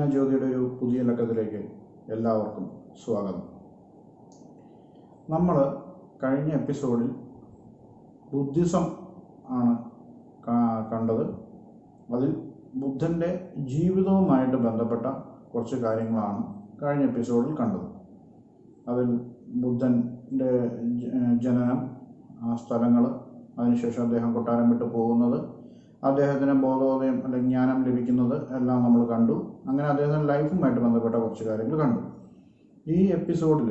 വിജ്ഞാനജ്യോതിയുടെ ഒരു പുതിയ ലക്കത്തിലേക്ക് എല്ലാവർക്കും സ്വാഗതം. നമ്മൾ കഴിഞ്ഞ എപ്പിസോഡിൽ ബുദ്ധിസം ആണ് കണ്ടത്. അതിൽ ബുദ്ധൻ്റെ ജീവിതവുമായിട്ട് ബന്ധപ്പെട്ട കുറച്ച് കാര്യങ്ങളാണ് കഴിഞ്ഞ എപ്പിസോഡിൽ കണ്ടത്. അതിൽ ബുദ്ധൻ്റെ ജനനം, ആ സ്ഥലങ്ങൾ, അതിനുശേഷം അദ്ദേഹം കൊട്ടാരം വിട്ട് പോകുന്നത്, അദ്ദേഹത്തിന് ബോധോദയം അല്ലെങ്കിൽ ജ്ഞാനം ലഭിക്കുന്നത് എല്ലാം നമ്മൾ കണ്ടു. അങ്ങനെ അദ്ദേഹത്തിൻ്റെ ലൈഫുമായിട്ട് ബന്ധപ്പെട്ട കുറച്ച് കാര്യങ്ങൾ കണ്ടു. ഈ എപ്പിസോഡിൽ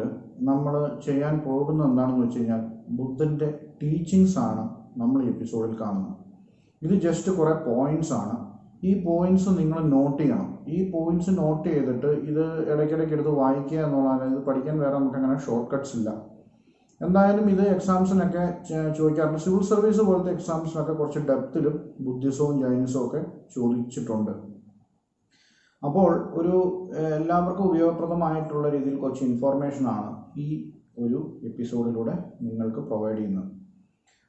നമ്മൾ ചെയ്യാൻ പോകുന്നത് എന്താണെന്ന് വെച്ച് കഴിഞ്ഞാൽ ബുദ്ധൻ്റെ ടീച്ചിങ്സ് ആണ് നമ്മൾ ഈ എപ്പിസോഡിൽ കാണുന്നത്. ഇത് ജസ്റ്റ് കുറേ പോയിന്റ്സ് ആണ്. ഈ പോയിന്റ്സ് നിങ്ങൾ നോട്ട് ചെയ്യണം. ഈ പോയിന്റ്സ് നോട്ട് ചെയ്തിട്ട് ഇത് ഇടയ്ക്കിടയ്ക്ക് എടുത്ത് വായിക്കുക എന്നുള്ളതാണ്. ഇത് പഠിക്കാൻ വേറെ നമുക്ക് അങ്ങനെ ഷോർട്ട് കട്ട്സ് ഇല്ല. എന്തായാലും ഇത് എക്സാംസിനൊക്കെ ചോദിക്കാറുണ്ട്. സിവിൽ സർവീസ് പോലത്തെ എക്സാംസിനൊക്കെ കുറച്ച് ഡെപ്തിലും ബുദ്ധിസവും ജൈനിസവും ഒക്കെ ചോദിച്ചിട്ടുണ്ട്. അപ്പോൾ ഒരു എല്ലാവർക്കും ഉപയോഗപ്രദമായിട്ടുള്ള രീതിയിൽ കുറച്ച് ഇൻഫോർമേഷനാണ് ഈ ഒരു എപ്പിസോഡിലൂടെ നിങ്ങൾക്ക് പ്രൊവൈഡ് ചെയ്യുന്നത്.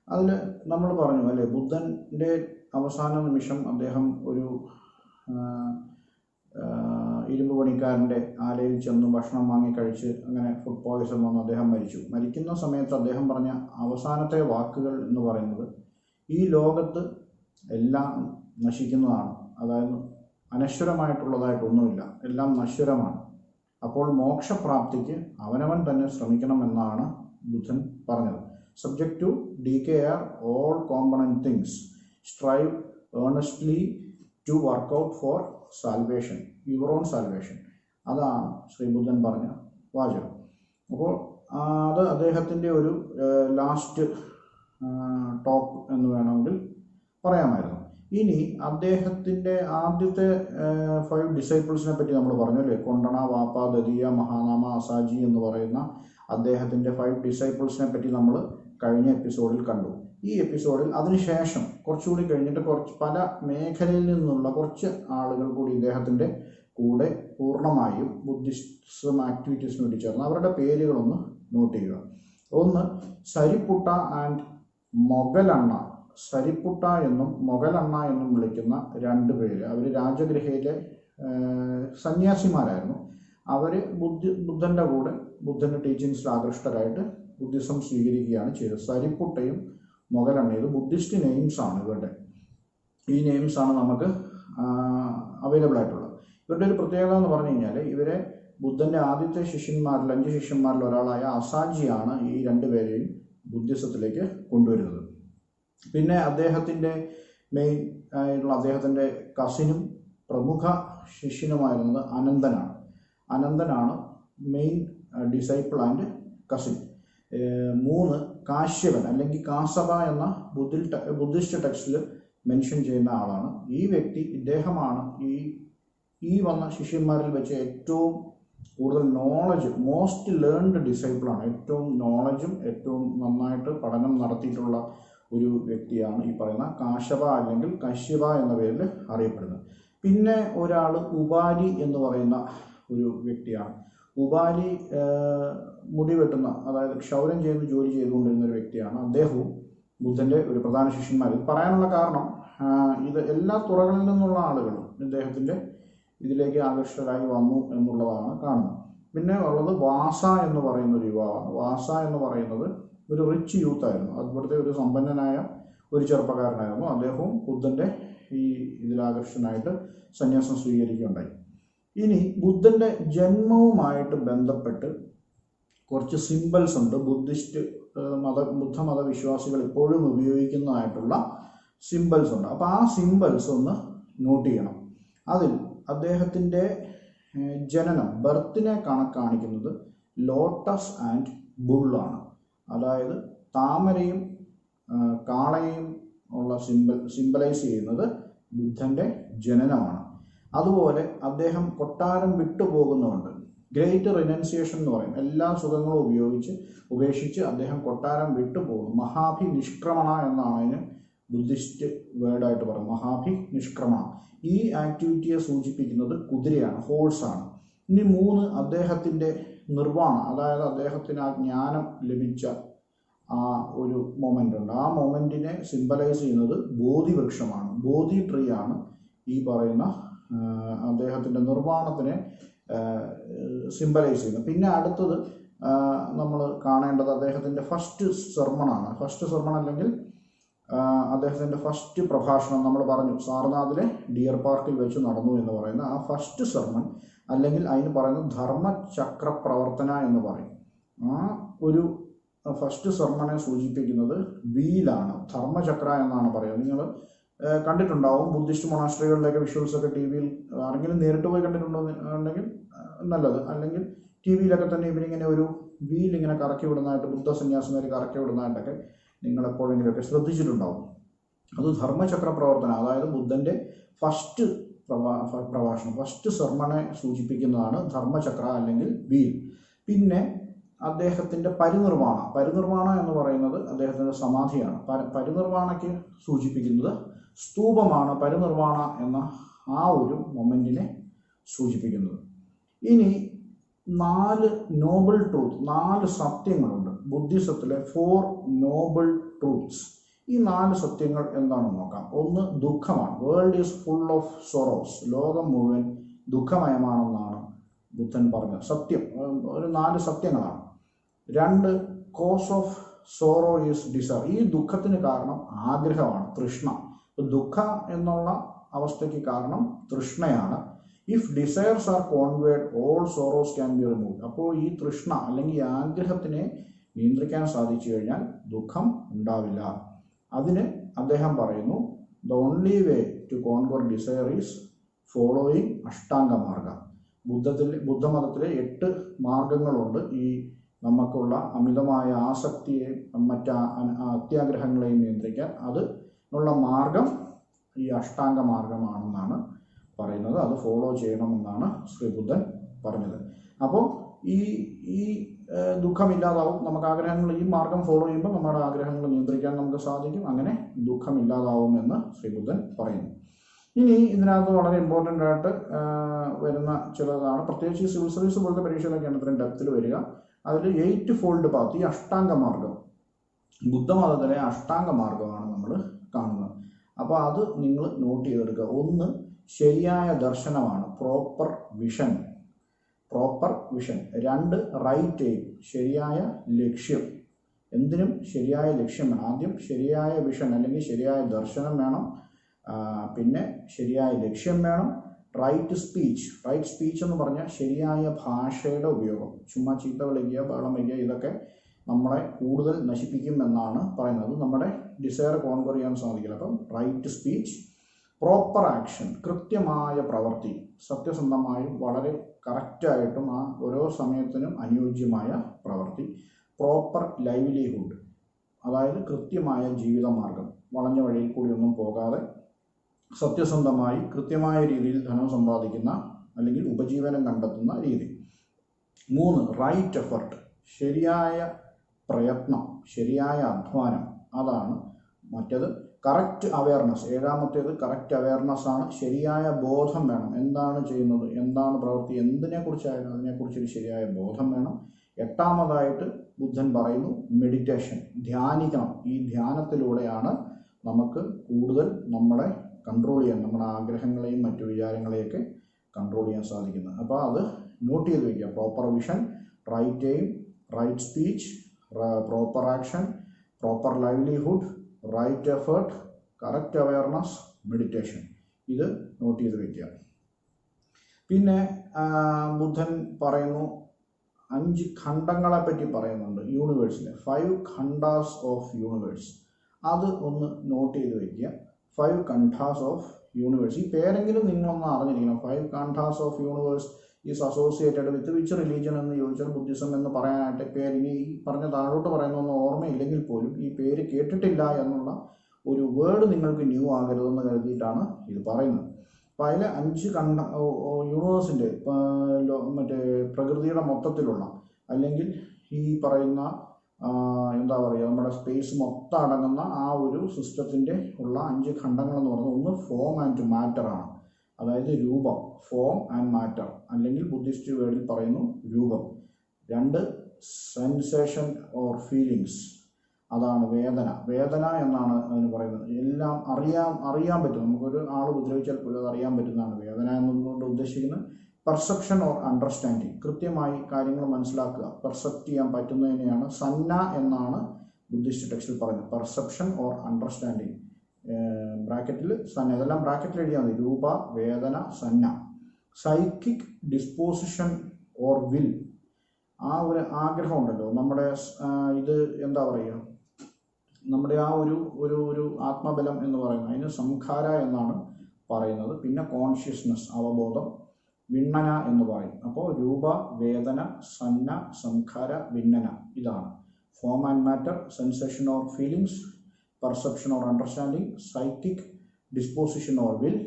അതിൽ നമ്മൾ പറഞ്ഞു അല്ലേ, ബുദ്ധൻ്റെ അവസാന നിമിഷം അദ്ദേഹം ഒരു ഇരുമ്പ് പണിക്കാരൻ്റെ ആലയിൽ ചെന്ന് ഭക്ഷണം വാങ്ങി കഴിച്ച് അങ്ങനെ ഫുഡ് പോയ്സൺ വന്ന് അദ്ദേഹം മരിച്ചു. മരിക്കുന്ന സമയത്ത് അദ്ദേഹം പറഞ്ഞ അവസാനത്തെ വാക്കുകൾ എന്ന് പറയുന്നത്, ഈ ലോകത്ത് എല്ലാം നശിക്കുന്നതാണ്, അതായത് അനശ്വരമായിട്ടുള്ളതായിട്ടൊന്നുമില്ല, എല്ലാം നശ്വരമാണ്. അപ്പോൾ മോക്ഷപ്രാപ്തിക്ക് അവനവൻ തന്നെ ശ്രമിക്കണമെന്നാണ് ബുദ്ധൻ പറഞ്ഞത്. Subject to DKR all component things, strive earnestly to work out for salvation, your own salvation. അതാണ് ശ്രീ ബുദ്ധൻ പറഞ്ഞ വാചകം. അപ്പോൾ അത് അദ്ദേഹത്തിൻ്റെ ഒരു ലാസ്റ്റ് ടോക്ക് എന്ന് വേണമെങ്കിൽ പറയാമായിരുന്നു. ഇനി അദ്ദേഹത്തിൻ്റെ ആദ്യത്തെ 5 ഡിസൈപ്പിൾസിനെ പറ്റി നമ്മൾ പറഞ്ഞു അല്ലേ. കൊണ്ടണ, വാപ്പ, ദതിയ, മഹാനാമ, അസാജി എന്ന് പറയുന്ന അദ്ദേഹത്തിൻ്റെ 5 ഡിസൈപ്പിൾസിനെ പറ്റി നമ്മൾ കഴിഞ്ഞ എപ്പിസോഡിൽ കണ്ടു. ഈ എപ്പിസോഡിൽ അതിനുശേഷം കുറച്ചുകൂടി കഴിഞ്ഞിട്ട് പല മേഖലയിൽ നിന്നുള്ള കുറച്ച് ആളുകൾ കൂടി ഇദ്ദേഹത്തിൻ്റെ കൂടെ പൂർണ്ണമായും ബുദ്ധിസം ആക്ടിവിറ്റീസിന് വേണ്ടി ചേർന്ന് അവരുടെ പേരുകളൊന്ന് നോട്ട് ചെയ്യുക. ഒന്ന് സരിപ്പുട്ട ആൻഡ് മൊഗലണ്ണ. സരിപ്പുട്ട എന്നും മൊഗലണ്ണ എന്നും വിളിക്കുന്ന 2 പേര്. അവർ രാജഗൃഹയിലെ സന്യാസിമാരായിരുന്നു. അവർ ബുദ്ധൻ്റെ കൂടെ ബുദ്ധൻ്റെ ടീച്ചിങ്സിൽ ആകൃഷ്ടരായിട്ട് ബുദ്ധിസം സ്വീകരിക്കുകയാണ് ചെയ്തത്. സരിപ്പുട്ടയും മൊഗലണ്ണ, ഇത് ബുദ്ധിസ്റ്റ് നെയിംസ് ആണ് ഇവരുടെ. ഈ നെയിംസ് ആണ് നമുക്ക് അവൈലബിൾ ആയിട്ടുള്ളത്. ഇവരുടെ ഒരു പ്രത്യേകത എന്ന് പറഞ്ഞു കഴിഞ്ഞാൽ ഇവരെ ബുദ്ധൻ്റെ ആദ്യത്തെ ശിഷ്യന്മാരിൽ 5 ശിഷ്യന്മാരിൽ ഒരാളായ അസാജിയാണ് ഈ 2 പേരെയും ബുദ്ധിസത്തിലേക്ക് കൊണ്ടുവരുന്നത്. പിന്നെ അദ്ദേഹത്തിൻ്റെ മെയിൻ ആയിട്ടുള്ള അദ്ദേഹത്തിൻ്റെ കസിനും പ്രമുഖ ശിഷ്യനുമായിരുന്നത് അനന്തനാണ് main disciple and cousin. 3 Kashyapan അല്ലെങ്കിൽ കാസബ എന്ന ബുദ്ധിസ്റ്റ് ടെക്സ്റ്റിൽ മെൻഷൻ ചെയ്യുന്ന ആളാണ്. ഈ വ്യക്തി, ഇദ്ദേഹമാണ് ഈ വന്ന ശിഷ്യന്മാരിൽ വെച്ച് ഏറ്റവും കൂടുതൽ നോളജ്, മോസ്റ്റ് ലേൺഡ് ഡിസൈപ്പിളാണ്. ഏറ്റവും നോളജും ഏറ്റവും നന്നായിട്ട് പഠനം നടത്തിയിട്ടുള്ള ഒരു വ്യക്തിയാണ് ഈ പറയുന്ന കാശബ അല്ലെങ്കിൽ കശ്യപ എന്ന പേരിൽ അറിയപ്പെടുന്നത്. പിന്നെ ഒരാൾ ഉപാലി എന്ന് പറയുന്ന ഒരു വ്യക്തിയാണ്. ഉപാലി മുടി വെട്ടുന്ന, അതായത് ക്ഷൗരം ചെയ്യുന്ന ജോലി ചെയ്തുകൊണ്ടിരുന്ന ഒരു വ്യക്തിയാണ്. അദ്ദേഹവും ബുദ്ധൻ്റെ ഒരു പ്രധാന ശിഷ്യന്മാർ. ഇത് പറയാനുള്ള കാരണം, ഇത് എല്ലാ തുറകളിൽ നിന്നുള്ള ആളുകളും ഇദ്ദേഹത്തിൻ്റെ ഇതിലേക്ക് ആകർഷകരായി വന്നു എന്നുള്ളതാണ് കാണുന്നത്. പിന്നെ ഉള്ളത് വാസ എന്ന് പറയുന്ന ഒരു യുവാവാണ്. വാസ എന്ന് പറയുന്നത് ഒരു റിച്ച് യൂത്ത് ആയിരുന്നു. അതുപോലത്തെ ഒരു സമ്പന്നനായ ഒരു ചെറുപ്പക്കാരനായിരുന്നു. അദ്ദേഹവും ബുദ്ധൻ്റെ ഈ ഇതിലാകർഷനായിട്ട് സന്യാസം സ്വീകരിക്കുകയുണ്ടായി. ഇനി ബുദ്ധൻ്റെ ജന്മവുമായിട്ട് ബന്ധപ്പെട്ട് കുറച്ച് സിമ്പിൾസ് ഉണ്ട്. ബുദ്ധമത വിശ്വാസികൾ ഇപ്പോഴും ഉപയോഗിക്കുന്നതായിട്ടുള്ള സിമ്പിൾസ് ഉണ്ട്. അപ്പോൾ ആ സിമ്പിൾസ് ഒന്ന് നോട്ട് ചെയ്യണം. അതിൽ അദ്ദേഹത്തിൻ്റെ ജനനം, ബർത്തിനെ കാണിക്കുന്നത് ലോട്ടസ് ആൻഡ് ബുള്ളാണ്. അതായത് താമരയും കാളയും ഉള്ള സിംബലൈസ് ചെയ്യുന്നത് ബുദ്ധൻ്റെ ജനനമാണ്. അതുപോലെ അദ്ദേഹം കൊട്ടാരം വിട്ടുപോകുന്നുണ്ട്. ഗ്രേറ്റ് റിനൻസിയേഷൻ എന്ന് പറയും. എല്ലാ സുഖങ്ങളും ഉപേക്ഷിച്ച് അദ്ദേഹം കൊട്ടാരം വിട്ടുപോകും. മഹാഭി നിഷ്ക്രമണ എന്നാണ് അതിന് ബുദ്ധിസ്റ്റ് വേർഡായിട്ട് പറയുന്നത്. മഹാഭി നിഷ്ക്രമണ. ഈ ആക്ടിവിറ്റിയെ സൂചിപ്പിക്കുന്നത് കുതിരയാണ്, ഹോഴ്സാണ്. ഇനി 3 അദ്ദേഹത്തിൻ്റെ നിർവ്വാണ, അതായത് അദ്ദേഹത്തിന് ആ ജ്ഞാനം ലഭിച്ച ആ ഒരു മൊമെൻ്റ് ഉണ്ട്. ആ മൊമെൻറ്റിനെ സിംബലൈസ് ചെയ്യുന്നത് ബോധി വൃക്ഷമാണ്. ബോധി ട്രീ ആണ് ഈ പറയുന്ന അദ്ദേഹത്തിൻ്റെ നിർവ്വാണത്തിനെ സിംബലൈസ് ചെയ്യുന്നത്. പിന്നെ അടുത്തത് നമ്മൾ കാണേണ്ടത് അദ്ദേഹത്തിൻ്റെ ഫസ്റ്റ് സെർമണാണ്. ഫസ്റ്റ് സെർമൺ അല്ലെങ്കിൽ അദ്ദേഹത്തിൻ്റെ ഫസ്റ്റ് പ്രഭാഷണം നമ്മൾ പറഞ്ഞു സാർനാഥിലെ ഡിയർ പാർക്കിൽ വെച്ച് നടന്നു എന്ന് പറയുന്ന ആ ഫസ്റ്റ് സെർമൺ, അല്ലെങ്കിൽ അതിന് പറയുന്നത് ധർമ്മചക്ര പ്രവർത്തന എന്ന് പറയും. ആ ഒരു ഫസ്റ്റ് സെർമണെ സൂചിപ്പിക്കുന്നത് വീലാണ്, ധർമ്മചക്ര എന്നാണ് പറയുക. നിങ്ങൾ കണ്ടിട്ടുണ്ടാവും ബുദ്ധിസ്റ്റ് മൊണാസ്ട്രികളിലൊക്കെ വിഷ്വൽസൊക്കെ ടി വിയിൽ ആരെങ്കിലും നേരിട്ട് പോയി കണ്ടിട്ടുണ്ടോ ഉണ്ടെങ്കിൽ നല്ലത്, അല്ലെങ്കിൽ ടി വിയിലൊക്കെ തന്നെ ഇവരിങ്ങനെ ഒരു വീൽ ഇങ്ങനെ കറക്കി വിടുന്നതായിട്ട്, ബുദ്ധ സന്യാസിമാർ കറക്കി വിടുന്നതായിട്ടൊക്കെ നിങ്ങൾ എപ്പോഴെങ്കിലുമൊക്കെ ശ്രദ്ധിച്ചിട്ടുണ്ടാവും. അത് ധർമ്മചക്ര പ്രവർത്തനം, അതായത് ബുദ്ധൻ്റെ ഫസ്റ്റ് പ്രഭാഷണം, ഫസ്റ്റ് സെർമണെ സൂചിപ്പിക്കുന്നതാണ് ധർമ്മചക്ര അല്ലെങ്കിൽ വീൽ. പിന്നെ അദ്ദേഹത്തിൻ്റെ പരിനിർവാണ എന്ന് പറയുന്നത് അദ്ദേഹത്തിൻ്റെ സമാധിയാണ്. പരിനിർവാണയ്ക്ക് സൂചിപ്പിക്കുന്നത് സ്തൂപമാണ് പരിനിർവാണ എന്ന ആ ഒരു മൊമെൻറ്റിനെ സൂചിപ്പിക്കുന്നത്. ഇനി 4 നോബിൾ ട്രൂത്ത്, 4 സത്യങ്ങളുണ്ട് ബുദ്ധിസത്തിലെ 4 നോബിൾ ട്രൂത്ത്സ്. ഈ 4 സത്യങ്ങൾ എന്താണെന്ന് നോക്കാം. ഒന്ന് ദുഃഖമാണ്. World is full of sorrows, ലോകം മുഴുവൻ ദുഃഖമയമാണെന്നാണ് ബുദ്ധൻ പറഞ്ഞത്. സത്യം, ഒരു 4 സത്യങ്ങളാണ്. 2 cause of sorrow is desire, ഈ ദുഃഖത്തിന് കാരണം ആഗ്രഹമാണ്, തൃഷ്ണ. ദുഃഖ എന്നുള്ള അവസ്ഥയ്ക്ക് കാരണം തൃഷ്ണയാണ്. If desires are conquered all sorrows can be remove. അപ്പോൾ ഈ തൃഷ്ണ അല്ലെങ്കിൽ ഈ ആഗ്രഹത്തിനെ നിയന്ത്രിക്കാൻ സാധിച്ചു കഴിഞ്ഞാൽ ദുഃഖം ഉണ്ടാവില്ല. അതിന് അദ്ദേഹം പറയുന്നു the only way to conquer desire is following Ashtanga Margam. ബുദ്ധമതത്തിലെ 8 മാർഗങ്ങളുണ്ട് ഈ നമുക്കുള്ള അമിതമായ ആസക്തിയെ അത്യാഗ്രഹങ്ങളെയും നിയന്ത്രിക്കാൻ. അതിനുള്ള മാർഗം ഈ അഷ്ടാംഗ മാർഗമാണെന്നാണ് പറയുന്നത്. അത് ഫോളോ ചെയ്യണമെന്നാണ് ശ്രീ ബുദ്ധൻ പറഞ്ഞത്. അപ്പോൾ ഈ ദുഃഖമില്ലാതാവും. നമുക്ക് ആഗ്രഹങ്ങൾ ഈ മാർഗം ഫോളോ ചെയ്യുമ്പോൾ നമ്മുടെ ആഗ്രഹങ്ങൾ നിയന്ത്രിക്കാൻ നമുക്ക് സാധിക്കും. അങ്ങനെ ദുഃഖമില്ലാതാവുമെന്ന് ശ്രീ ബുദ്ധൻ പറയുന്നു. ഇനി ഇതിനകത്ത് വളരെ ഇമ്പോർട്ടൻ്റ് ആയിട്ട് വരുന്ന ചിലതാണ്, പ്രത്യേകിച്ച് സിവിൽ സർവീസ് പോലത്തെ പരീക്ഷയിലൊക്കെയാണ് ഇത്രയും ഡെപ്തിൽ വരിക. അതിൽ 8 ഫോൾഡ് പാത്ത്, ഈ അഷ്ടാംഗ മാർഗം, ബുദ്ധമതത്തിലെ അഷ്ടാംഗ മാർഗമാണ് നമ്മൾ കാണുന്നത്. അപ്പോൾ അത് നിങ്ങൾ നോട്ട് ചെയ്തെടുക്കുക. 1 ശരിയായ ദർശനമാണ്, പ്രോപ്പർ വിഷൻ. 2 റൈറ്റ് എയിം, ശരിയായ ലക്ഷ്യം. എന്തിനും ശരിയായ ലക്ഷ്യം വേണം. ആദ്യം ശരിയായ വിഷൻ അല്ലെങ്കിൽ ശരിയായ ദർശനം വേണം, പിന്നെ ശരിയായ ലക്ഷ്യം വേണം. റൈറ്റ് സ്പീച്ച് എന്ന് പറഞ്ഞാൽ ശരിയായ ഭാഷയുടെ ഉപയോഗം. ചുമ്മാ ചീത്ത വിളിക്കുക, ബഹളം വയ്ക്കുക, ഇതൊക്കെ നമ്മളെ കൂടുതൽ നശിപ്പിക്കും എന്നാണ് പറയുന്നത്. നമ്മുടെ ഡിസയർ കോൺക്വർ ചെയ്യാൻ സാധിക്കില്ല. അപ്പം റൈറ്റ് സ്പീച്ച്. പ്രോപ്പർ ആക്ഷൻ, കൃത്യമായ പ്രവൃത്തി, സത്യസന്ധമായും വളരെ കറക്റ്റായിട്ടും ആ ഓരോ സമയത്തിനും അനുയോജ്യമായ പ്രവൃത്തി. പ്രോപ്പർ ലൈവ്ലിഹുഡ്, അതായത് കൃത്യമായ ജീവിതമാർഗം, വളഞ്ഞ വഴിയിൽ കൂടിയൊന്നും പോകാതെ സത്യസന്ധമായി കൃത്യമായ രീതിയിൽ ധനം സമ്പാദിക്കുന്ന അല്ലെങ്കിൽ ഉപജീവനം കണ്ടെത്തുന്ന രീതി. 3 റൈറ്റ് എഫർട്ട്, ശരിയായ പ്രയത്നം, ശരിയായ അധ്വാനം, അതാണ് മറ്റേത്. കറക്റ്റ് അവയർനെസ്, 7ാമത്തേത് കറക്റ്റ് അവയർനെസ് ആണ്. ശരിയായ ബോധം വേണം, എന്താണ് ചെയ്യുന്നത്, എന്താണ് പ്രവൃത്തി, എന്തിനെക്കുറിച്ചായാലും അതിനെക്കുറിച്ചൊരു ശരിയായ ബോധം വേണം. 8ാമതായിട്ട് ബുദ്ധൻ പറയുന്നു മെഡിറ്റേഷൻ, ധ്യാനിക്കണം. ഈ ധ്യാനത്തിലൂടെയാണ് നമുക്ക് കൂടുതൽ നമ്മളെ കൺട്രോൾ ചെയ്യാൻ, നമ്മുടെ ആഗ്രഹങ്ങളെയും മറ്റു വിചാരങ്ങളെയൊക്കെ കൺട്രോൾ ചെയ്യാൻ സാധിക്കുന്നത്. അപ്പോൾ അത് നോട്ട് ചെയ്ത് വയ്ക്കുക. Proper vision, right aim, right speech, proper action, proper livelihood, right effort, correct awareness, meditation. ഇത് നോട്ട് ചെയ്ത് വയ്ക്കുക. പിന്നെ ബുദ്ധൻ പറയുന്നു 5 ഖണ്ഡങ്ങളെ പറ്റി പറയുന്നുണ്ട് യൂണിവേഴ്സിലെ. 5 ഖണ്ഡാസ് ഓഫ് യൂണിവേഴ്സ്. അത് ഒന്ന് നോട്ട് ചെയ്ത് വയ്ക്കുക. 5 ഖണ്ഡാസ് ഓഫ് യൂണിവേഴ്സ്. ഈ പേരെങ്കിലും നിങ്ങളൊന്ന് അറിഞ്ഞിരിക്കണം. 5 khandas of universe is associated with which religion എന്ന് ചോദിച്ചാൽ ബുദ്ധിസം എന്ന് പറയാനായിട്ട് പേര് ഇനി ഈ പറഞ്ഞ താഴോട്ട് പറയുന്നൊന്നും ഓർമ്മയില്ലെങ്കിൽ പോലും ഈ പേര് കേട്ടിട്ടില്ല എന്നുള്ള ഒരു വേർഡ് നിങ്ങൾക്ക് ന്യൂ ആകരുതെന്ന് കരുതിയിട്ടാണ് ഇത് പറയുന്നത്. അപ്പോൾ അതിൽ 5 യൂണിവേഴ്സിൻ്റെ മറ്റേ പ്രകൃതിയുടെ മൊത്തത്തിലുള്ള അല്ലെങ്കിൽ ഈ പറയുന്ന എന്താ പറയുക നമ്മുടെ സ്പേസ് മൊത്തം അടങ്ങുന്ന ആ ഒരു സിസ്റ്റത്തിൻ്റെ ഉള്ള 5 ഖണ്ഡങ്ങളെന്ന് പറയുന്നത്, ഒന്ന് ഫോം ആൻഡ് മാറ്റർ ആണ്, അതായത് രൂപം, ഫോം ആൻഡ് മാറ്റർ, അല്ലെങ്കിൽ ബുദ്ധിസ്റ്റ് വേർഡിൽ പറയുന്നു രൂപം. 2 സെൻസേഷൻ ഓർ ഫീലിങ്സ്, അതാണ് വേദന. വേദന എന്നാണ് അതിന് പറയുന്നത്. എല്ലാം അറിയാൻ പറ്റും. നമുക്കൊരു ആൾ ഉപദ്രവിച്ചാൽ പോലും അത് അറിയാൻ പറ്റുന്നതാണ് വേദന എന്നുകൊണ്ട് ഉദ്ദേശിക്കുന്നത്. പെർസെപ്ഷൻ ഓർ അണ്ടർസ്റ്റാൻഡിങ്, കൃത്യമായി കാര്യങ്ങൾ മനസ്സിലാക്കുക, പെർസെപ്റ്റ് ചെയ്യാൻ പറ്റുന്നതിനെയാണ് സന്ന എന്നാണ് ബുദ്ധിസ്റ്റ് ടെക്സ്റ്റിൽ പറയുന്നത്. പെർസെപ്ഷൻ ഓർ അണ്ടർസ്റ്റാൻഡിങ്, ബ്രാക്കറ്റിൽ സന്ന, ഇതെല്ലാം ബ്രാക്കറ്റിൽ എഴുതിയാൽ മതി. രൂപ, വേദന, സന്ന. സൈക്കിക് ഡിസ്പോസിഷൻ ഓർ വിൽ, ആ ഒരു ആഗ്രഹം ഉണ്ടല്ലോ നമ്മുടെ, ഇത് എന്താ പറയുക, നമ്മുടെ ആ ഒരു ആത്മബലം എന്ന് പറയുന്നത്, അതിന് സംഖാര എന്നാണ് പറയുന്നത്. പിന്നെ കോൺഷ്യസ്നസ്, അവബോധം, വിണ്ണന എന്ന് പറയും. അപ്പോൾ രൂപ, വേദന, സന്ന, സംഖാര, വിണ്ണന, ഇതാണ് form and matter, sensation or feelings, perception or understanding, psychic disposition or will,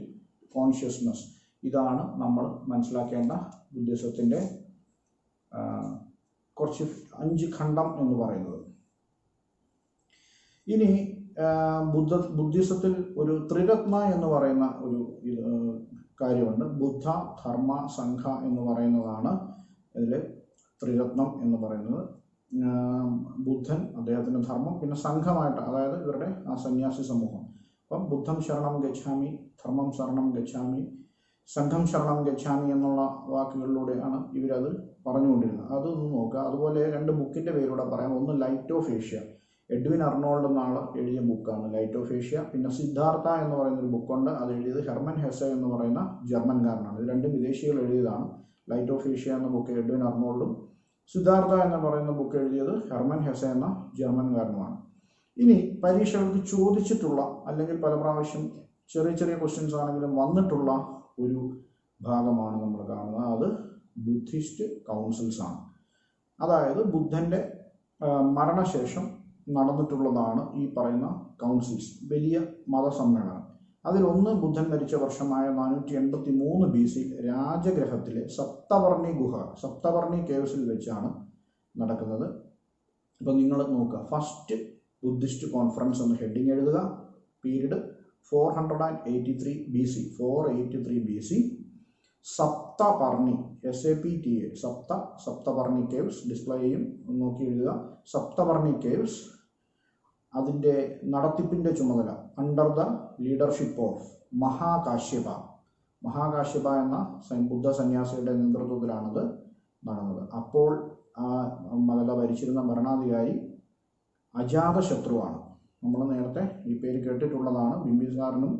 consciousness. ഇതാണ് നമ്മൾ മനസ്സിലാക്കേണ്ട ബുദ്ധിസത്തിൻ്റെ കുറച്ച് 5 ഖണ്ഡം എന്ന് പറയുന്നത്. ഇനി ബുദ്ധിസത്തിൽ ഒരു ത്രിരത്ന എന്ന് പറയുന്ന ഒരു കാര്യമുണ്ട്. ബുദ്ധ, ധർമ്മ, സംഘ എന്ന് പറയുന്നതാണ് ഇതിൽ ത്രിരത്നം എന്ന് പറയുന്നത്. ബുദ്ധൻ, അദ്ദേഹത്തിൻ്റെ ധർമ്മം, പിന്നെ സംഘമായിട്ട്, അതായത് ഇവരുടെ ആ സന്യാസി സമൂഹം. അപ്പം ബുദ്ധം ശരണം ഗച്ഛാമി, ധർമ്മം ശരണം ഗച്ഛാമി, സംഘം ശരണം ഗച്ഛാമി എന്നുള്ള വാക്കുകളിലൂടെയാണ് ഇവരത് പറഞ്ഞുകൊണ്ടിരുന്നത്. അതൊന്ന് നോക്കുക. അതുപോലെ 2 ബുക്കിൻ്റെ പേരൂടെ പറയാം. ഒന്ന് light of Asia, Edwin Arnold എന്ന ആൾ എഴുതിയ ബുക്കാണ് ലൈറ്റ് ഓഫ് ഏഷ്യ. പിന്നെ സിദ്ധാർത്ഥ എന്ന് പറയുന്നൊരു ബുക്കുണ്ട്, അത് എഴുതിയത് ഹെർമൻ ഹെസെ എന്ന് പറയുന്ന ജർമ്മൻകാരനാണ്. ഇത് 2 വിദേശികൾ എഴുതിയതാണ്. ലൈറ്റ് ഓഫ് ഏഷ്യ എന്ന ബുക്ക് എഡ്വിൻ അർണോൾഡും സിദ്ധാർത്ഥ എന്ന് പറയുന്ന ബുക്ക് എഴുതിയത് ഹെർമൻ ഹെസെ എന്ന ജർമ്മൻകാരനുമാണ്. ഇനി പരീക്ഷകൾക്ക് ചോദിച്ചിട്ടുള്ള, അല്ലെങ്കിൽ പല പ്രാവശ്യം ചെറിയ ക്വസ്റ്റ്യൻസ് ആണെങ്കിലും വന്നിട്ടുള്ള ഒരു ഭാഗമാണ് നമ്മൾ കാണുന്നത്. അത് ബുദ്ധിസ്റ്റ് കൗൺസിൽസ് ആണ്. അതായത് ബുദ്ധൻ്റെ മരണശേഷം നടന്നിട്ടുള്ളതാണ് ഈ പറയുന്ന കൗൺസിൽസ്, വലിയ മതസമ്മേളനം. അതിലൊന്ന് ബുദ്ധൻ മരിച്ച വർഷമായ 483 BC രാജഗ്രഹത്തിലെ സപ്തവർണി ഗുഹ, സപ്തവർണി കേവ്സിൽ വെച്ചാണ് നടക്കുന്നത്. ഇപ്പം നിങ്ങൾ നോക്കുക, ഫസ്റ്റ് ബുദ്ധിസ്റ്റ് കോൺഫറൻസ് എന്ന് ഹെഡിങ് എഴുതുക. Period 483 BC, 483 BC. Saptaparni, SAPTA, Saptaparni caves display ചെയ്യും, നോക്കി എഴുതുക. സപ്തപർണി കേവ്സ്, അതിൻ്റെ നടത്തിപ്പിൻ്റെ ചുമതല under the leadership of Mahakashyapa എന്ന ബുദ്ധ സന്യാസിയുടെ നേതൃത്വത്തിലാണത് നടന്നത്. അപ്പോൾ ആ മലല ഭരിച്ചിരുന്ന ഭരണാധികാരി അജാതശത്രുവാണ്. നമ്മൾ നേരത്തെ ഈ പേര് കേട്ടിട്ടുള്ളതാണ്. ബിംബിസാറിനും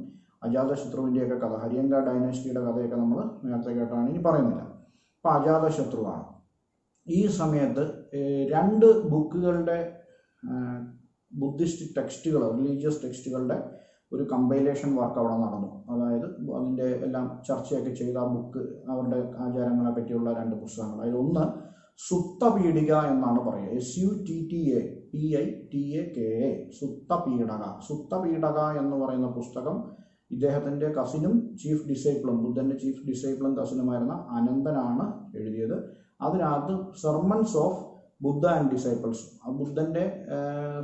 അജാതശത്രുവിൻ്റെയൊക്കെ കഥ, ഹരിയങ്ക ഡൈനാസ്റ്റിയുടെ കഥയൊക്കെ നമ്മൾ നേരത്തെ കേട്ടാണ്, ഇനി പറയുന്നില്ല. അപ്പോൾ അജാതശത്രുവാണ്. ഈ സമയത്ത് 2 ബുക്കുകളുടെ ബുദ്ധിസ്റ്റ് ടെക്സ്റ്റുകൾ, റിലീജിയസ് ടെക്സ്റ്റുകളുടെ ഒരു കമ്പൈലേഷൻ വർക്ക് അവിടെ നടന്നു. അതായത് അതിൻ്റെ എല്ലാം ചർച്ചയൊക്കെ ചെയ്ത ബുക്ക്, അവരുടെ ആചാരങ്ങളെ പറ്റിയുള്ള 2 പുസ്തകങ്ങൾ. അതിലൊന്ന് സുത്തപീഠിക എന്നാണ് പറയുക, SUTTAPITAKA, സുത്തപീഠക എന്ന് പറയുന്ന പുസ്തകം ഇദ്ദേഹത്തിൻ്റെ കസിനും ചീഫ് ഡിസൈപ്പിളും, ബുദ്ധൻ്റെ ചീഫ് ഡിസൈപ്പിളും കസിനുമായിരുന്ന അനന്തനാണ് എഴുതിയത്. അതിനകത്ത് sermons of Buddha and disciples, ബുദ്ധൻ്റെ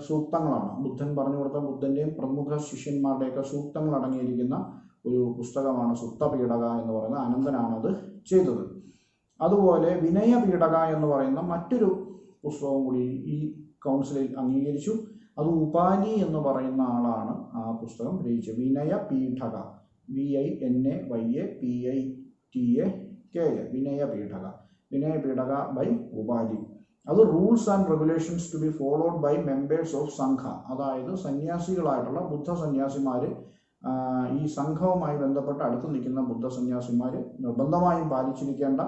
സൂക്തങ്ങളാണ്. ബുദ്ധൻ പറഞ്ഞു കൊടുത്ത ബുദ്ധൻ്റെയും പ്രമുഖ ശിഷ്യന്മാരുടെയൊക്കെ സൂക്തങ്ങൾ അടങ്ങിയിരിക്കുന്ന ഒരു പുസ്തകമാണ് സുത്തപീഠക എന്ന് പറയുന്നത്. അനന്തനാണത് ചെയ്തത്. അതുപോലെ വിനയപീഠക എന്ന് പറയുന്ന മറ്റൊരു പുസ്തകവും കൂടി ഈ കൗൺസിലിൽ അംഗീകരിച്ചു. അത് ഉപാലി എന്ന് പറയുന്ന ആളാണ് ആ പുസ്തകം രചിച്ചത്. Vinayapitaka, VINAYAPITAKA, Vinayapitaka by Upali. അത് rules and regulations to be followed by members of Sangha, അതായത് സന്യാസികളായിട്ടുള്ള ബുദ്ധ സന്യാസിമാർ, ഈ സംഘവുമായി ബന്ധപ്പെട്ട് അടുത്ത് നിൽക്കുന്ന ബുദ്ധ സന്യാസിമാർ നിർബന്ധമായും പാലിച്ചിരിക്കേണ്ട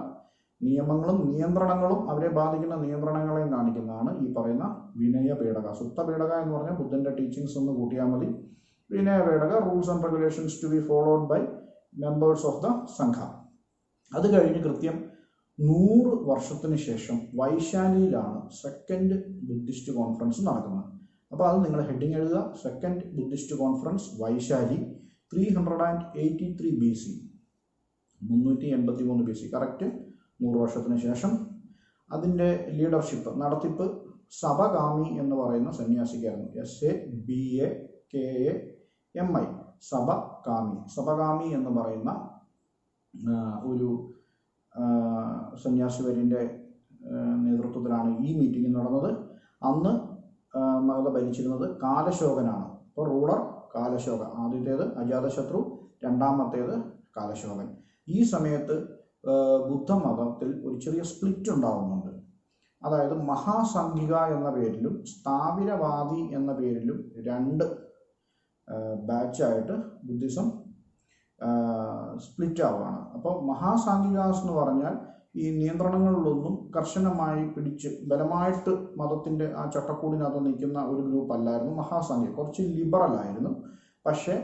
നിയമങ്ങളും നിയന്ത്രണങ്ങളും, അവരെ ബാധിക്കുന്ന നിയന്ത്രണങ്ങളെയും കാണിക്കുന്നതാണ് ഈ പറയുന്ന വിനയപീഠക. സുത്തപീഠക എന്ന് പറഞ്ഞാൽ ബുദ്ധൻ്റെ ടീച്ചിങ്സ് ഒന്ന് കൂട്ടിയാൽ മതി. Vinaya Pitaka, rules and regulations to be followed by members of the Sangha. അത് കഴിഞ്ഞ് കൃത്യം 100 വർഷത്തിന് ശേഷം വൈശാലിയിലാണ് സെക്കൻഡ് ബുദ്ധിസ്റ്റ് കോൺഫറൻസ് നടക്കുന്നത്. അപ്പോൾ അത് നിങ്ങൾ ഹെഡിങ് എഴുതുക. Second Buddhist conference Vaishali, 383 BC, 383 BC, correct 100 വർഷത്തിന് ശേഷം. അതിൻ്റെ ലീഡർഷിപ്പ്, നടത്തിപ്പ് സബകാമി എന്ന് പറയുന്ന സന്യാസിക്കായിരുന്നു. SABAKAMI, സബകാമി എന്ന് പറയുന്ന ഒരു സന്യാസിവര്യൻ്റെ നേതൃത്വത്തിലാണ് ഈ മീറ്റിംഗ് നടന്നത്. അന്ന് മഗധ ഭരിച്ചിരുന്നത് കാലശോകനാണ്. അപ്പോൾ റൂളർ കാലശോക, ആദ്യത്തേത് അജാതശത്രു, രണ്ടാമത്തേത് കാലശോകൻ. ഈ സമയത്ത് ബുദ്ധമതത്തിൽ ഒരു ചെറിയ സ്പ്ലിറ്റ് ഉണ്ടാകുന്നുണ്ട്. അതായത് മഹാസംഘിക എന്ന പേരിലും സ്ഥാവിരവാദി എന്ന പേരിലും രണ്ട് ബാച്ചായിട്ട് ബുദ്ധിസം സ്പ്ലിറ്റ് ആവുകയാണ്. അപ്പോൾ മഹാസാംഘികാസ് എന്ന് പറഞ്ഞാൽ ഈ നിയന്ത്രണങ്ങളിലൊന്നും കർശനമായി പിടിച്ച് ബലമായിട്ട് മതത്തിൻ്റെ ആ ചട്ടക്കൂടിനകത്ത് നിൽക്കുന്ന ഒരു ഗ്രൂപ്പ് അല്ലായിരുന്നു മഹാസാംഘിക. കുറച്ച് ലിബറൽ ആയിരുന്നു. പക്ഷേ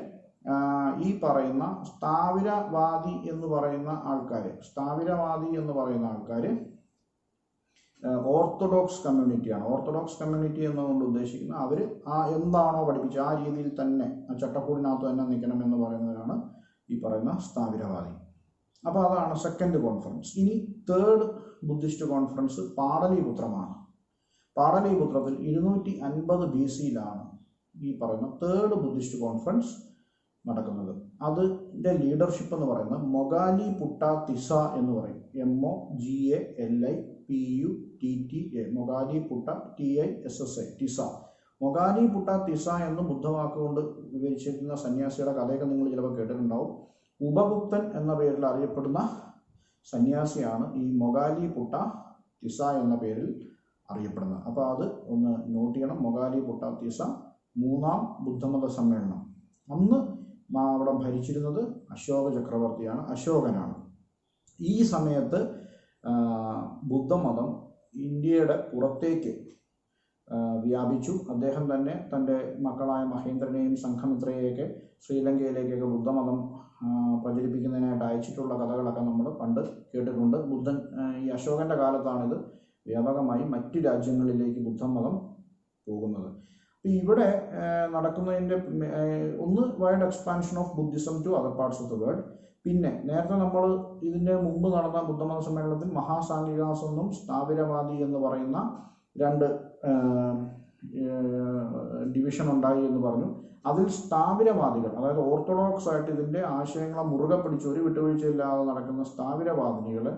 ഈ പറയുന്ന സ്ഥാവിരവാദി എന്ന് പറയുന്ന ആൾക്കാർ ഓർത്തഡോക്സ് കമ്മ്യൂണിറ്റിയാണ്. ഓർത്തഡോക്സ് കമ്മ്യൂണിറ്റി എന്നുകൊണ്ട് ഉദ്ദേശിക്കുന്ന അവർ എന്താണോ പഠിപ്പിച്ച ആ രീതിയിൽ തന്നെ ആ ചട്ടക്കൂടിനകത്ത് തന്നെ നിൽക്കണമെന്ന് പറയുന്നവരാണ് ഈ പറയുന്ന സ്ഥാവിരവാദി. അപ്പോൾ അതാണ് സെക്കൻഡ് കോൺഫറൻസ്. ഇനി തേർഡ് ബുദ്ധിസ്റ്റ് കോൺഫറൻസ് പാടലീപുത്രമാണ്. പാടലീപുത്രത്തിൽ 250 BC ഈ പറയുന്ന തേർഡ് ബുദ്ധിസ്റ്റ് കോൺഫറൻസ് നടക്കുന്നത്. അതിൻ്റെ ലീഡർഷിപ്പ് എന്ന് പറയുന്നത് മൊഗാലിപുട്ട തിസ എന്ന് പറയും. MOGALIPUTTA, മൊഗാലിപുട്ട TISSA, ടിസ. മൊഗാലിപുട്ട തിസ എന്ന് ബുദ്ധവാക്കുകൊണ്ട് വിവരിച്ചിരിക്കുന്ന സന്യാസിയുടെ കഥയൊക്കെ നിങ്ങൾ ചിലപ്പോൾ കേട്ടിട്ടുണ്ടാവും. ഉപഗുപ്തൻ എന്ന പേരിൽ അറിയപ്പെടുന്ന സന്യാസിയാണ് ഈ മൊഗാലിപുട്ട തിസ എന്ന പേരിൽ അറിയപ്പെടുന്നത്. അപ്പോൾ അത് ഒന്ന് നോട്ട് ചെയ്യണം. മൊഗാലിപുട്ട തിസ, 3ാം ബുദ്ധമത സമ്മേളനം. അന്ന് അവിടെ ഭരിച്ചിരുന്നത് അശോക ചക്രവർത്തിയാണ്, അശോകനാണ്. ഈ സമയത്ത് ബുദ്ധമതം ഇന്ത്യയുടെ പുറത്തേക്ക് വ്യാപിച്ചു. അദ്ദേഹം തന്നെ തൻ്റെ മക്കളായ മഹേന്ദ്രനെയും സംഘമിത്രയെയൊക്കെ ശ്രീലങ്കയിലേക്കൊക്കെ ബുദ്ധമതം പ്രചരിപ്പിക്കുന്നതിനായിട്ട് അയച്ചിട്ടുള്ള കഥകളൊക്കെ നമ്മൾ പണ്ട് കേട്ടിട്ടുണ്ട്. ഈ അശോകൻ്റെ കാലത്താണിത് വ്യാപകമായി മറ്റ് രാജ്യങ്ങളിലേക്ക് ബുദ്ധമതം പോകുന്നത്. ഇവിടെ നടക്കുന്നതിൻ്റെ ഒന്ന് wide expansion of Buddhism to other parts of the world. പിന്നെ നേരത്തെ നമ്മൾ ഇതിൻ്റെ മുമ്പ് നടന്ന ബുദ്ധമത സമ്മേളനത്തിൽ മഹാസാംഘികാസ് എന്നും സ്ഥാവിരവാദി എന്ന് പറയുന്ന രണ്ട് ഡിവിഷൻ ഉണ്ടായി എന്ന് പറഞ്ഞു. അതിൽ സ്ഥാവിരവാദികൾ, അതായത് ഓർത്തഡോക്സ് ആയിട്ട് ഇതിൻ്റെ ആശയങ്ങളെ മുറുകെ പിടിച്ച് ഒരു വിട്ടുവീഴ്ചയില്ലാതെ നടക്കുന്ന സ്ഥാവിരവാദികളെ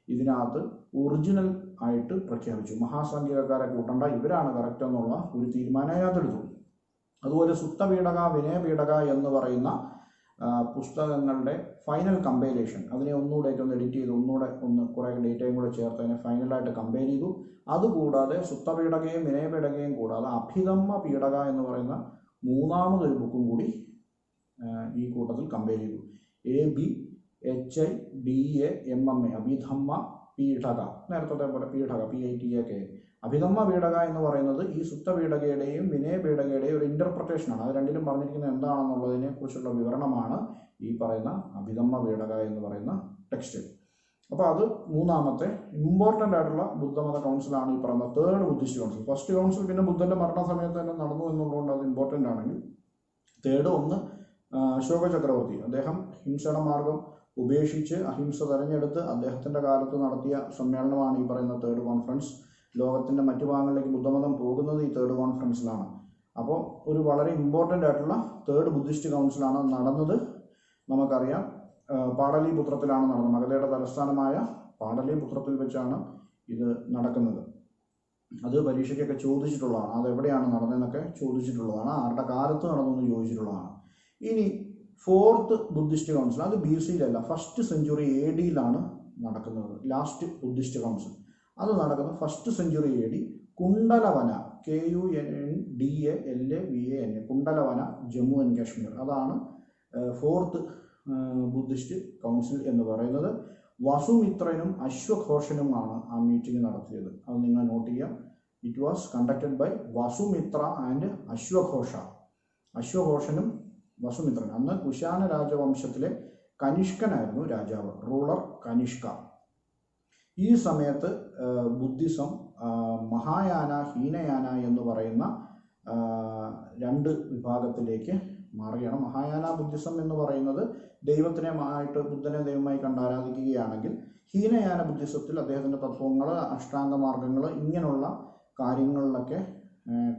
ഇതിനകത്ത് ഒറിജിനൽ ആയിട്ട് പ്രഖ്യാപിച്ചു. മഹാസാംഘികക്കാരെ കൂട്ടണ്ട, ഇവരാണ് കറക്റ്റ് എന്നുള്ള ഒരു തീരുമാനം അതിനകത്തെടുത്തു. അതുപോലെ സുത്തപീഠക, വിനയപീഠക എന്ന് പറയുന്ന പുസ്തകങ്ങളുടെ ഫൈനൽ കമ്പൈലേഷൻ, അതിനെ ഒന്നുകൂടെയൊക്കെ ഒന്ന് എഡിറ്റ് ചെയ്ത് കുറേ ഡേറ്റയും കൂടെ ചേർത്ത് അതിനെ ഫൈനലായിട്ട് കമ്പയർ ചെയ്തു. അതുകൂടാതെ സുത്തപീഠകയും വിനയപീഠകയും കൂടാതെ അഭിധമ്മ പീഠക എന്ന് പറയുന്ന 3ാമതൊരു ബുക്കും കൂടി ഈ കൂട്ടത്തിൽ കമ്പയർ ചെയ്തു. ABHIDAMMA, അഭിധമ്മ പീഠക, നേരത്തെ പോലെ പീഠക PITAK. അഭിധമ്മ പീഠക എന്ന് പറയുന്നത് ഈ സുത്തപീഠകയുടെയും വിനയപീഠകയുടെയും ഒരു ഇൻ്റർപ്രിട്ടേഷനാണ്. അത് രണ്ടിലും പറഞ്ഞിരിക്കുന്നത് എന്താണെന്നുള്ളതിനെ കുറിച്ചുള്ള വിവരണമാണ് ഈ പറയുന്ന അഭിധമ്മ പീഠക എന്ന് പറയുന്ന ടെക്സ്റ്റ്. അപ്പോൾ അത് 3ാമത്തെ ഇമ്പോർട്ടൻ്റ് ആയിട്ടുള്ള ബുദ്ധമത കൗൺസിലാണ് ഈ പറയുന്ന third Buddhist council. First council പിന്നെ ബുദ്ധൻ്റെ മരണ സമയത്ത് തന്നെ നടന്നു എന്നുള്ളതുകൊണ്ട് അത് ഇമ്പോർട്ടൻ്റ് ആണെങ്കിൽ, തേർഡ് ഒന്ന് അശോക ചക്രവർത്തി, അദ്ദേഹം ഹിംസയുടെ മാർഗം ഉപേക്ഷിച്ച് അഹിംസ തെരഞ്ഞെടുത്ത് അദ്ദേഹത്തിൻ്റെ കാലത്ത് നടത്തിയ സമ്മേളനമാണ് ഈ പറയുന്ന തേർഡ് കോൺഫറൻസ്. ലോകത്തിൻ്റെ മറ്റു ഭാഗങ്ങളിലേക്ക് ബുദ്ധമതം പോകുന്നത് ഈ തേർഡ് കോൺഫറൻസിലാണ്. അപ്പോൾ ഒരു വളരെ ഇമ്പോർട്ടൻ്റ് ആയിട്ടുള്ള തേർഡ് ബുദ്ധിസ്റ്റ് കൗൺസിലാണ് നടന്നത്. നമുക്കറിയാം പാടലീപുത്രത്തിലാണ് നടന്നത്. മഗധയുടെ തലസ്ഥാനമായ പാടലീപുത്രത്തിൽ വെച്ചാണ് ഇത് നടക്കുന്നത്. അത് പരീക്ഷയ്ക്കൊക്കെ ചോദിച്ചിട്ടുള്ളതാണ്. അതെവിടെയാണ് നടന്നതെന്നൊക്കെ ചോദിച്ചിട്ടുള്ളതാണ്. ആരുടെ കാലത്ത് നടന്നെന്ന് ചോദിച്ചിട്ടുള്ളതാണ്. ഇനി ഫോർത്ത് ബുദ്ധിസ്റ്റ് കൗൺസിൽ, അത് BC-യിലല്ല, 1st സെഞ്ച്വറി AD-യിലാണ് നടക്കുന്നത്. ലാസ്റ്റ് ബുദ്ധിസ്റ്റ് കൗൺസിൽ അത് നടക്കുന്നത് 1st century AD, Kundalavana, KUNDALAVAN, Kundalavana, Jammu and Kashmir. അതാണ് ഫോർത്ത് ബുദ്ധിസ്റ്റ് കൗൺസിൽ എന്ന് പറയുന്നത്. വസുമിത്രനും അശ്വഘോഷനുമാണ് ആ മീറ്റിംഗ് നടത്തിയത്. അത് നിങ്ങൾ നോട്ട് ചെയ്യാം. It was conducted by Vasumitra and അശ്വഘോഷ. അശ്വഘോഷനും വസുമിത്രൻ. അന്ന് കുശാന രാജവംശത്തിലെ കനിഷ്കനായിരുന്നു രാജാവ്, റൂളർ കനിഷ്ക. ഈ സമയത്ത് ബുദ്ധിസം മഹായാന, ഹീനയാന എന്ന് പറയുന്ന രണ്ട് വിഭാഗത്തിലേക്ക് മാറുകയാണ്. മഹായാന ബുദ്ധിസം എന്ന് പറയുന്നത് ബുദ്ധനെ ദൈവമായി കണ്ട് ആരാധിക്കുകയാണെങ്കിൽ, ഹീനയാന ബുദ്ധിസത്തിൽ അദ്ദേഹത്തിൻ്റെ തത്വങ്ങൾ, അഷ്ടാംഗമാർഗങ്ങൾ, ഇങ്ങനെയുള്ള കാര്യങ്ങളിലൊക്കെ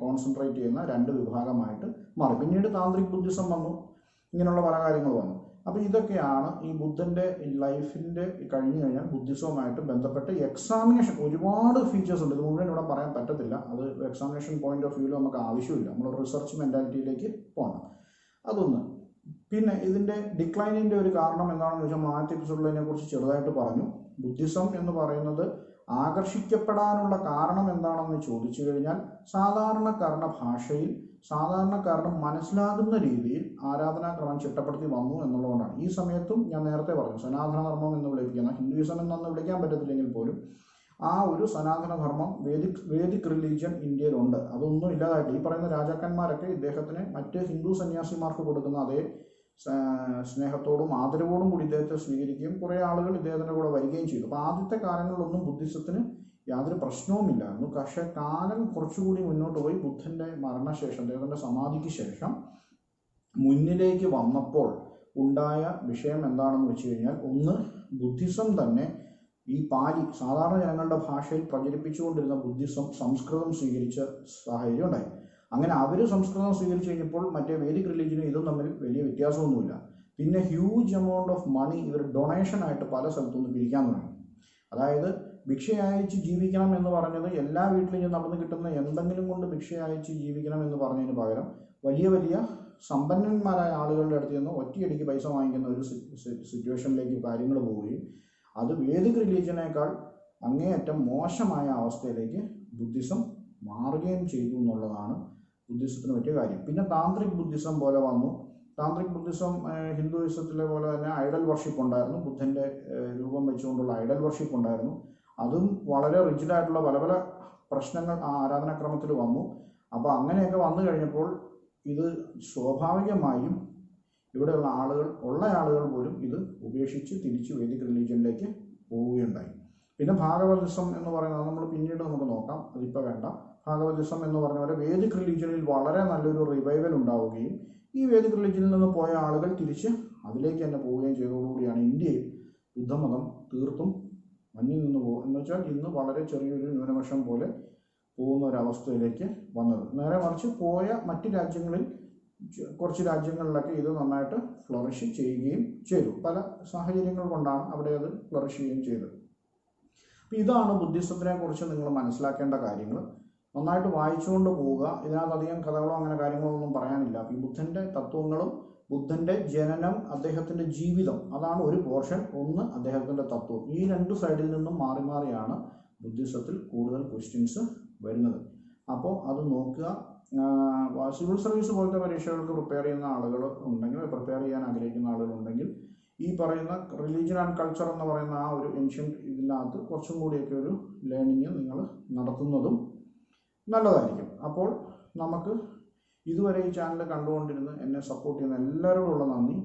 കോൺസെൻട്രേറ്റ് ചെയ്യുന്ന രണ്ട് വിഭാഗമായിട്ട് മാറി. പിന്നീട് താന്ത്രിക് ബുദ്ധിസം വന്നു, ഇങ്ങനെയുള്ള പല കാര്യങ്ങൾ വന്നു. അപ്പോൾ ഇതൊക്കെയാണ് ഈ ബുദ്ധൻ്റെ ലൈഫിൻ്റെ കഴിഞ്ഞു കഴിഞ്ഞാൽ ബുദ്ധിസവുമായിട്ട് ബന്ധപ്പെട്ട് എക്സാമിനേഷൻ ഒരുപാട് ഫീച്ചേഴ്സ് ഉണ്ട്. ഇത് മുഴുവൻ ഇവിടെ പറയാൻ പറ്റത്തില്ല. അത് എക്സാമിനേഷൻ പോയിന്റ് ഓഫ് വ്യൂവിൽ നമുക്ക് ആവശ്യമില്ല. നമ്മൾ റിസർച്ച് മെൻറ്റാലിറ്റിയിലേക്ക് പോകണം. അതൊന്ന്. പിന്നെ ഇതിൻ്റെ ഡിക്ലൈനിൻ്റെ ഒരു കാരണം എന്താണെന്ന് വെച്ചാൽ ആദ്യത്തെ എപ്പിസോഡിൽ അതിനെക്കുറിച്ച് ചെറുതായിട്ട് പറഞ്ഞു. ബുദ്ധിസം എന്ന് പറയുന്നത് ആകർഷിക്കപ്പെടാനുള്ള കാരണം എന്താണെന്ന് ചോദിച്ചു കഴിഞ്ഞാൽ സാധാരണക്കാരുടെ ഭാഷയിൽ സാധാരണക്കാരുടെ മനസ്സിലാകുന്ന രീതിയിൽ ആരാധനാക്രമം ചിട്ടപ്പെടുത്തി വന്നു എന്നുള്ളതുകൊണ്ടാണ്. ഈ സമയത്തും ഞാൻ നേരത്തെ പറഞ്ഞു സനാതനധർമ്മം എന്ന് വിളിക്കുന്ന ഹിന്ദുയിസം എന്നൊന്നും വിളിക്കാൻ പറ്റത്തില്ലെങ്കിൽ പോലും ആ ഒരു സനാതനധർമ്മം വേദിക് റിലീജിയൻ ഇന്ത്യയിലുണ്ട്. അതൊന്നും ഇല്ലാതായിട്ട് ഈ പറയുന്ന രാജാക്കന്മാരൊക്കെ ഇദ്ദേഹത്തിന് മറ്റ് ഹിന്ദു സന്യാസിമാർക്ക് കൊടുക്കുന്ന അതേ സ്നേഹത്തോടും ആദരവോടും കൂടി ഇദ്ദേഹത്തെ സ്വീകരിക്കുകയും കുറേ ആളുകൾ ഇദ്ദേഹത്തിൻ്റെ കൂടെ വരികയും ചെയ്തു. അപ്പോൾ ആദ്യത്തെ കാലങ്ങളിലൊന്നും ബുദ്ധിസത്തിന് യാതൊരു പ്രശ്നവുമില്ലായിരുന്നു. പക്ഷേ കാലം കുറച്ചുകൂടി മുന്നോട്ട് പോയി ബുദ്ധൻ്റെ മരണശേഷം അദ്ദേഹത്തിൻ്റെ സമാധിക്ക് ശേഷം മുന്നിലേക്ക് വന്നപ്പോൾ ഉണ്ടായ വിഷയം എന്താണെന്ന് വെച്ച് കഴിഞ്ഞാൽ, ഒന്ന് ബുദ്ധിസം തന്നെ ഈ പാലി സാധാരണ ജനങ്ങളുടെ ഭാഷയിൽ പ്രചരിപ്പിച്ചുകൊണ്ടിരുന്ന ബുദ്ധിസം സംസ്കൃതം സ്വീകരിച്ച സാഹചര്യം ഉണ്ടായി. അങ്ങനെ അവർ സംസ്കൃതം സ്വീകരിച്ചു കഴിഞ്ഞപ്പോൾ മറ്റേ വേദിക് റിലീജിയനും ഇതും തമ്മിൽ വലിയ വ്യത്യാസമൊന്നുമില്ല. പിന്നെ ഹ്യൂജ് എമൗണ്ട് ഓഫ് മണി ഇവർ ഡൊണേഷനായിട്ട് പല സ്ഥലത്തുനിന്ന് പിരിക്കാൻ തുടങ്ങി. അതായത് ഭിക്ഷ അയച്ച് ജീവിക്കണം എന്ന് പറഞ്ഞത് എല്ലാ വീട്ടിലും നടന്ന് കിട്ടുന്ന എന്തെങ്കിലും കൊണ്ട് ഭിക്ഷ അയച്ച് ജീവിക്കണം എന്ന് പറഞ്ഞതിന് പകരം വലിയ വലിയ സമ്പന്നന്മാരായ ആളുകളുടെ അടുത്ത് നിന്ന് ഒറ്റയടിക്ക് പൈസ വാങ്ങിക്കുന്ന ഒരു സിറ്റുവേഷനിലേക്ക് കാര്യങ്ങൾ പോവുകയും അത് വേദിക് റിലീജിയനേക്കാൾ അങ്ങേയറ്റം മോശമായ അവസ്ഥയിലേക്ക് ബുദ്ധിസം മാറുകയും ചെയ്തു എന്നുള്ളതാണ് ബുദ്ധിസത്തിന് പറ്റിയ കാര്യം. പിന്നെ താന്ത്രിക് ബുദ്ധിസം പോലെ വന്നു. താന്ത്രിക് ബുദ്ധിസം ഹിന്ദുയിസത്തിലെ പോലെ തന്നെ ഐഡൽ വർഷിപ്പ് ഉണ്ടായിരുന്നു. ബുദ്ധൻ്റെ രൂപം വെച്ചുകൊണ്ടുള്ള ഐഡൽ വർഷിപ്പ് ഉണ്ടായിരുന്നു. അതും വളരെ റിജിഡായിട്ടുള്ള പല പല പ്രശ്നങ്ങൾ ആ ആരാധനാക്രമത്തിൽ വന്നു. അപ്പോൾ അങ്ങനെയൊക്കെ വന്നു കഴിഞ്ഞപ്പോൾ ഇത് സ്വാഭാവികമായും ഇവിടെയുള്ള ആളുകൾ പോലും ഇത് ഉപേക്ഷിച്ച് തിരിച്ച് വേദിക് റിലീജിയനിലേക്ക് പോവുകയുണ്ടായി. പിന്നെ ഭാഗവതിസം എന്ന് പറയുന്നത് നമ്മൾ പിന്നീട് നമുക്ക് നോക്കാം, അതിപ്പോൾ വേണ്ട. ഭാഗവതിസം എന്ന് പറഞ്ഞ പോലെ വേദിക് റിലീജിയനിൽ വളരെ നല്ലൊരു റിവൈവൽ ഉണ്ടാവുകയും ഈ വേദിക് റിലീജിയനിൽ നിന്ന് പോയ ആളുകൾ തിരിച്ച് അതിലേക്ക് തന്നെ പോവുകയും ചെയ്തതോടുകൂടിയാണ് ഇന്ത്യയിൽ ബുദ്ധമതം തീർത്തും മഞ്ഞിൽ നിന്ന് പോകും എന്ന് വെച്ചാൽ ഇന്ന് വളരെ ചെറിയൊരു ന്യൂനപക്ഷം പോലെ പോകുന്ന ഒരവസ്ഥയിലേക്ക് വന്നത്. നേരെ മറിച്ച് പോയ മറ്റ് രാജ്യങ്ങളിൽ കുറച്ച് രാജ്യങ്ങളിലൊക്കെ ഇത് നന്നായിട്ട് ഫ്ലറിഷ് ചെയ്യുകയും ചെയ്തു. പല സാഹചര്യങ്ങൾ കൊണ്ടാണ് അവിടെ അത് ഫ്ലറിഷ് ചെയ്യുകയും ചെയ്തത്. അപ്പോൾ ഇതാണ് ബുദ്ധിസത്തിനെ കുറിച്ച് നിങ്ങൾ മനസ്സിലാക്കേണ്ട കാര്യങ്ങൾ. നന്നായിട്ട് വായിച്ചുകൊണ്ട് പോവുക. ഇതിനകത്ത് അധികം കഥകളോ അങ്ങനെ കാര്യങ്ങളോ ഒന്നും പറയാനില്ല. ഈ ബുദ്ധൻ്റെ തത്വങ്ങളും ബുദ്ധൻ്റെ ജനനം, അദ്ദേഹത്തിൻ്റെ ജീവിതം, അതാണ് ഒരു പോർഷൻ. ഒന്ന് അദ്ദേഹത്തിൻ്റെ തത്വം. ഈ രണ്ട് സൈഡിൽ നിന്നും മാറി മാറിയാണ് ബുദ്ധിസത്തിൽ കൂടുതൽ ക്വസ്റ്റ്യൻസ് വരുന്നത്. അപ്പോൾ അത് നോക്കുക. സിവിൽ സർവീസ് പോലത്തെ പരീക്ഷകൾക്ക് പ്രിപ്പയർ ചെയ്യുന്ന ആളുകൾ ഉണ്ടെങ്കിൽ, പ്രിപ്പയർ ചെയ്യാൻ ആഗ്രഹിക്കുന്ന ആളുകളുണ്ടെങ്കിൽ ഈ പറയുന്ന റിലീജിയൻ ആൻഡ് കൾച്ചർ എന്ന് പറയുന്ന ആ ഒരു ഏൻഷ്യൻ്റ് ഇതിനകത്ത് കുറച്ചും കൂടിയൊക്കെ ഒരു ലേണിങ് നിങ്ങൾ നടത്തുന്നതും നല്ലതായിരിക്കും. അപ്പോൾ നമുക്ക് ഇതുവരെ ഈ ചാനൽ കണ്ടുകൊണ്ടിരുന്ന് എന്നെ സപ്പോർട്ട് ചെയ്യുന്ന എല്ലാവരോടുള്ള നന്ദി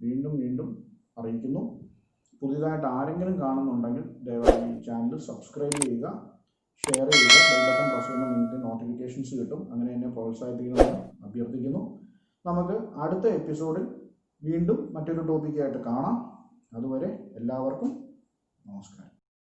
വീണ്ടും വീണ്ടും അറിയിക്കുന്നു. പുതിയതായിട്ട് ആരെങ്കിലും കാണുന്നുണ്ടെങ്കിൽ ദയവായി ഈ ചാനൽ സബ്സ്ക്രൈബ് ചെയ്യുക, ഷെയർ ചെയ്യുക. ബെൽ ബട്ടൺ പ്രസ് ചെയ്യുമ്പോൾ നിങ്ങൾക്ക് നോട്ടിഫിക്കേഷൻസ് കിട്ടും. അങ്ങനെ എന്നെ പ്രോത്സാഹിപ്പിക്കണമെന്ന് അഭ്യർത്ഥിക്കുന്നു. നമുക്ക് അടുത്ത എപ്പിസോഡിൽ വീണ്ടും മറ്റൊരു ടോപ്പിക്കായിട്ട് കാണാം. അതുവരെ എല്ലാവർക്കും നമസ്കാരം.